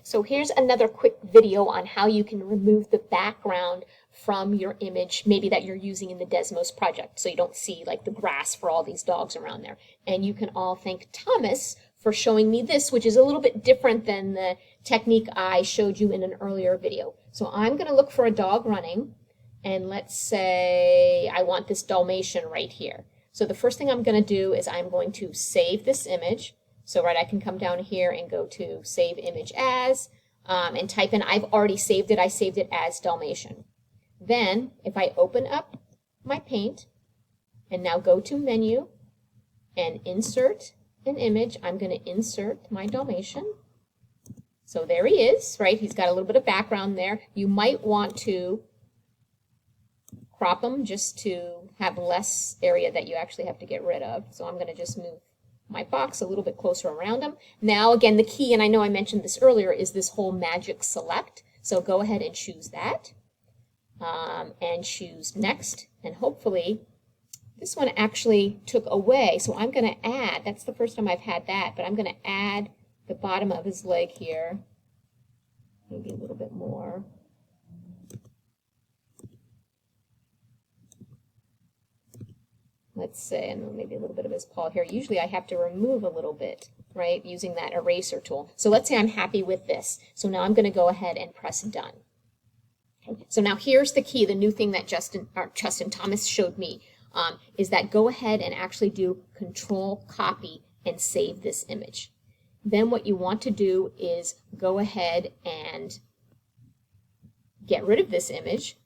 So here's another quick video on how you can remove the background from your image, maybe that you're using in the Desmos project, so you don't see like the grass for all these dogs around there. And you can all thank Thomas for showing me this, which is a little bit different than the technique I showed you in an earlier video. So I'm going to look for a dog running, and let's say I want this Dalmatian right here. So the first thing I'm going to do is I'm going to save this image. So I can come down here and go to Save Image As, and type in, I've already saved it, I saved it as Dalmatian. Then, if I open up my paint, and now go to Menu, and Insert an Image, I'm going to insert my Dalmatian. So there he is, right? He's got a little bit of background there. You might want to crop him just to have less area that you actually have to get rid of. So I'm going to just move my box a little bit closer around him. Now again, the key, and I know I mentioned this earlier, is this whole magic select. So go ahead and choose that, and choose next, and hopefully this one actually took away. So I'm going to add, that's the first time I've had that, but I'm going to add the bottom of his leg here, maybe a little bit more. Let's say, and maybe a little bit of his paw here. Usually I have to remove a little bit, right, using that eraser tool. So let's say I'm happy with this. So now I'm going to go ahead and press done. Okay. So now here's the key, the new thing that Justin Thomas showed me, is that go ahead and actually do Control Copy and save this image. Then what you want to do is go ahead and get rid of this image.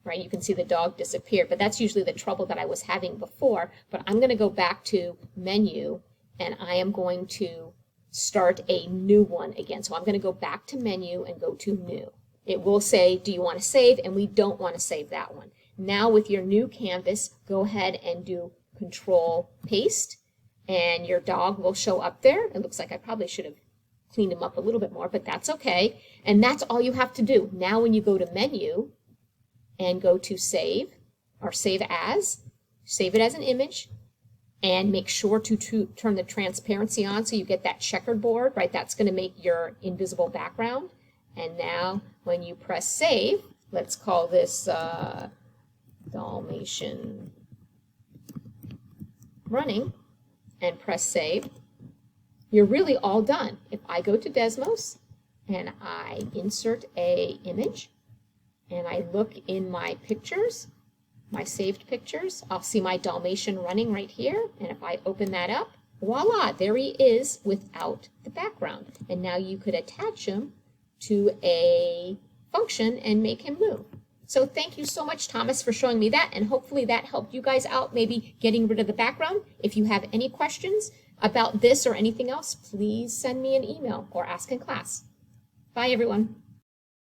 Right, you can see the dog disappeared, but that's usually the trouble that I was having before. But I'm going to go back to Menu, and I am going to start a new one again. So I'm going to go back to Menu and go to New. It will say, do you want to save? And we don't want to save that one. Now with your new canvas, go ahead and do Control Paste, and your dog will show up there. It looks like I probably should have cleaned him up a little bit more, but that's okay. And that's all you have to do. Now when you go to Menu, and go to Save, or Save As, save it as an image, and make sure to turn the transparency on so you get that checkered board, right? That's going to make your invisible background. And now when you press Save, let's call this Dalmatian running, and press Save, you're really all done. If I go to Desmos and I insert a image, and I look in my pictures, my saved pictures, I'll see my Dalmatian running right here. And if I open that up, voila, there he is without the background. And now you could attach him to a function and make him move. So thank you so much, Thomas, for showing me that. And hopefully that helped you guys out, maybe getting rid of the background. If you have any questions about this or anything else, please send me an email or ask in class. Bye, everyone.